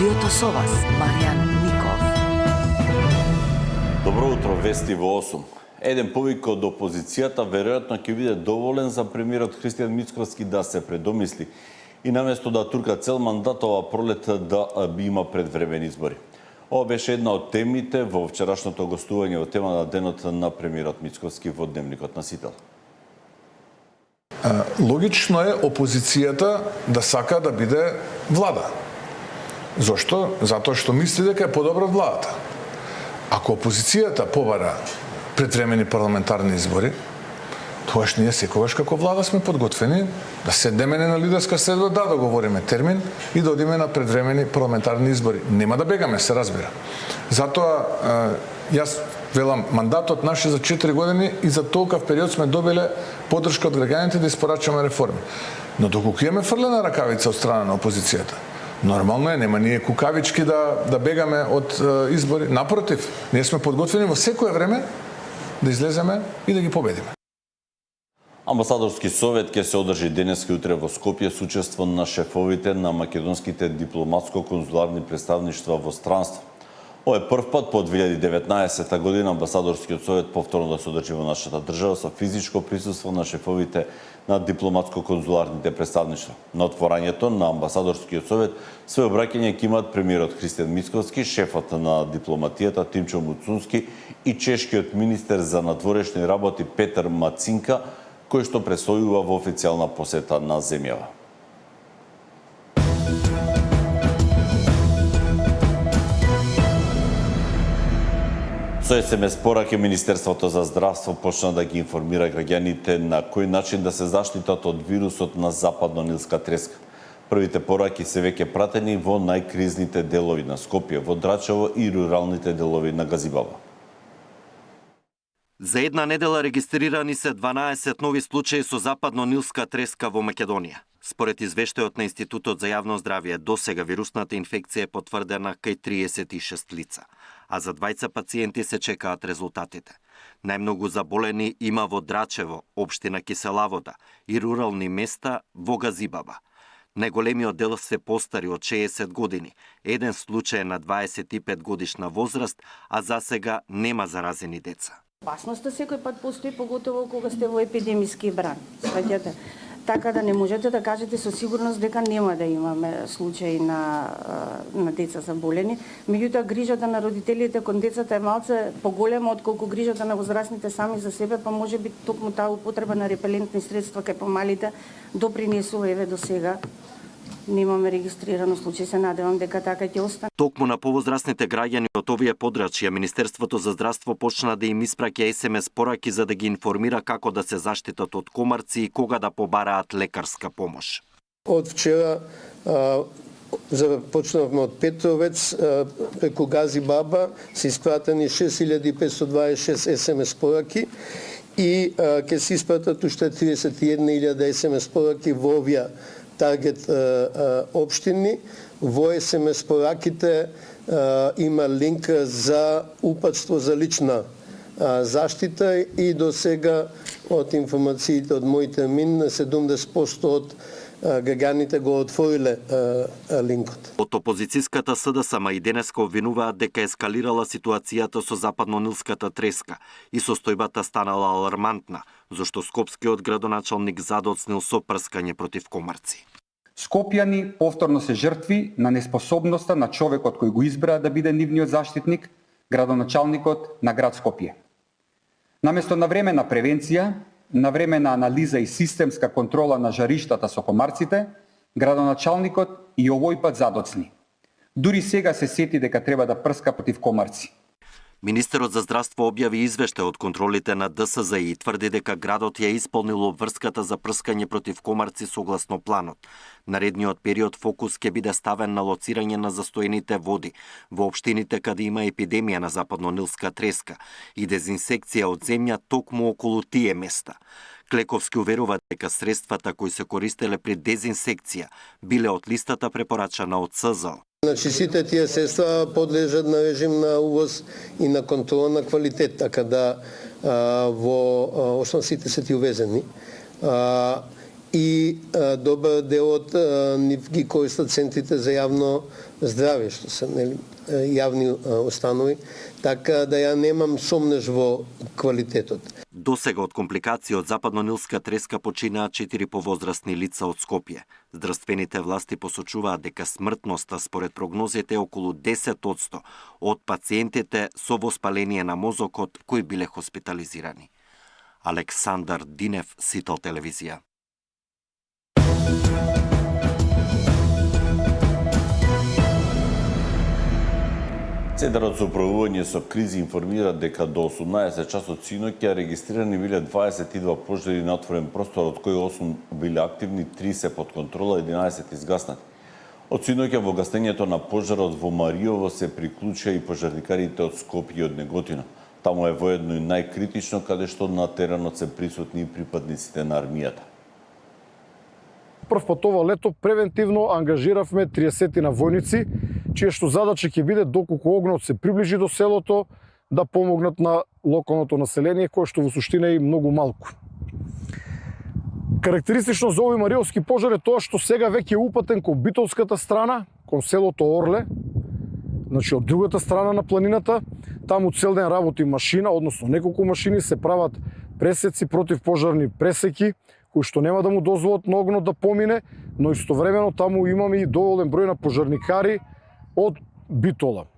студиото со вас, Маријан Ников. Добро утро, вести во 8. Еден повик од опозицијата веројатно ќе биде доволен за премиерот Христијан Мицковски да се предомисли и наместо да турка цел мандат ова пролет да има предвремени избори. Ова беше една од темите во вчерашното гостување во тема на денот на премиерот Мицковски во Дневникот на Сител. Логично е опозицијата да сака да биде влада. Зошто? Затоа што мисли дека е подобра владата. Ако опозицијата побара предвремени парламентарни избори, тогаш ние секогаш како влада сме подготвени да седнеме на лидерска средба, да договориме термин и да одиме на предвремени парламентарни избори. Нема да бегаме, се разбира. Затоа јас велам, мандатот наш е за 4 години и за толкав период сме добиле поддршка од граѓаните да испорачаме реформи. Но доколку имаме фрлена ракавица од страна на опозицијата, нормално е, нема ние кукавички да бегаме од избори. Напротив, ние сме подготвени во секое време да излеземе и да ги победиме. Амбасадорски совет ќе се одржи денес и утре во Скопје со учество на шефовите на македонските дипломатско-конзуларни представништва во странство. Ова е прв пат по 2019 година Амбасадорскиот совет повторно да се одржи во нашата држава со физичко присуство на шефовите на дипломатско-конзуларните представништва. На отворањето на Амбасадорскиот совет свое обраќање ќе имаат премиерот Христијан Мицковски, шефот на дипломатијата Тимчо Муцунски и чешкиот министер за надворешни работи Петар Мацинка, кој што престојува во официјална посета на земјава. Со СМС пораки Министерството за здравство почна да ги информира граѓаните на кој начин да се заштитат од вирусот на западно-нилска треска. Првите пораки се веќе пратени во најкризните делови на Скопје, во Драчево и руралните делови на Газибаба. За една недела регистрирани се 12 нови случаи со западно-нилска треска во Македонија. Според извештајот на Институтот за јавно здравје, досега вирусната инфекција е потврдена кај 36 лица, а за 20 пациенти се чекаат резултатите. Најмногу заболени има во Драчево, општина Кисела Вода, и рурални места во Газибаба. Најголемиот дел се постари од 60 години, еден случај на 25 годишна возраст, а засега нема заразени деца. Опасноста секој пат постои, поготово кога сте во епидемиски бран. Сваќате? Така да не можете да кажете со сигурност дека нема да имаме случаи на деца заболени. Меѓутоа, грижата на родителите кон децата е малце поголема отколку грижата на возрастните сами за себе, па може би токму таа употреба на репелентни средства кај помалите допринесува еве до сега. Немаме регистрирано случај, се надевам дека така ќе остане. Токму на повозрастните граѓани од овие подрачја, Министерството за здравство почна да им испраќа СМС пораки за да ги информира како да се заштитат од комарци и кога да побараат лекарска помош. Од вчера почнавме од Петровец, преку Газибаба се испратени 6526 СМС пораки и ќе се испратат уште 31.000 СМС пораки во овие таргет општини. Во СМС пораките има линк за упатство за лична заштита и до сега од информациите од моите мин 70% од граѓаните го отвориле линкот. Од опозицијската СДСМ и денеска обвинуваат дека ескалирала ситуацијата со западно-нилската треска и состојбата станала алармантна, зашто скопскиот градоначалник задоцнил со прскање против комарци. Скопјани повторно се жртви на неспособноста на човекот кој го избра да биде нивниот заштитник, градоначалникот на град Скопје. Наместо на време на превенција, на време на анализа и системска контрола на жариштата со комарците, градоначалникот и овој пат задоцни. Дури сега се сети дека треба да прска против комарци. Министерот за здравство објави извештај од контролите на ДСЗ и тврди дека градот ја исполнил обврската за прскање против комарци согласно планот. Наредниот период фокус ќе биде ставен на лоцирање на застоените води во општините каде има епидемија на западно-нилска треска и дезинсекција од земја токму околу тие места. Клековски уверува дека средствата кои се користеле при дезинсекција биле од листата препорачана од СЗО. Значи сите тие средства подлежат на режим на увоз и на контрола на квалитет, така да во основ сите се ти увезени. и добар дел од нив ги користат центрите за јавно здравје, што се јавни установи, така да ја немам сомнеж во квалитетот. Досега од компликации од западно-нилска треска починаа 4 повозрастни лица од Скопје. Здравствените власти посочуваат дека смртноста според прогнозите е околу 10% од пациентите со воспаление на мозокот кои биле хоспитализирани. Александар Динев, Сител телевизија. Центарот за управување со кризи информира дека до 18 часот синоќа регистрирани биле 22 пожари на отворен простор, од кои 8 биле активни, 3 се под контрола, 11 изгаснати. Од синоќа во гасењето на пожарот во Мариово се приклучија и пожарникарите од Скопје и од Неготино. Таму е воедно и најкритично, каде што на теренот се присутни и припадниците на армијата. Прв пат ова лето превентивно ангажиравме 30 на војници, чија што задача ќе биде доколку огнот се приближи до селото да помогнат на локалното население, кое што во суштина е многу малку. Карактеристично за овој мариовски пожар е тоа што сега веќе е упатен кон битолската страна, кон селото Орле, значи од другата страна на планината. Таму цел ден работи машина, односно неколку машини, се прават пресеци, противпожарни пресеки, кои што нема да му дозволат на огнот да помине, но истовремено таму имаме и доволен број на пожарникари од Битола.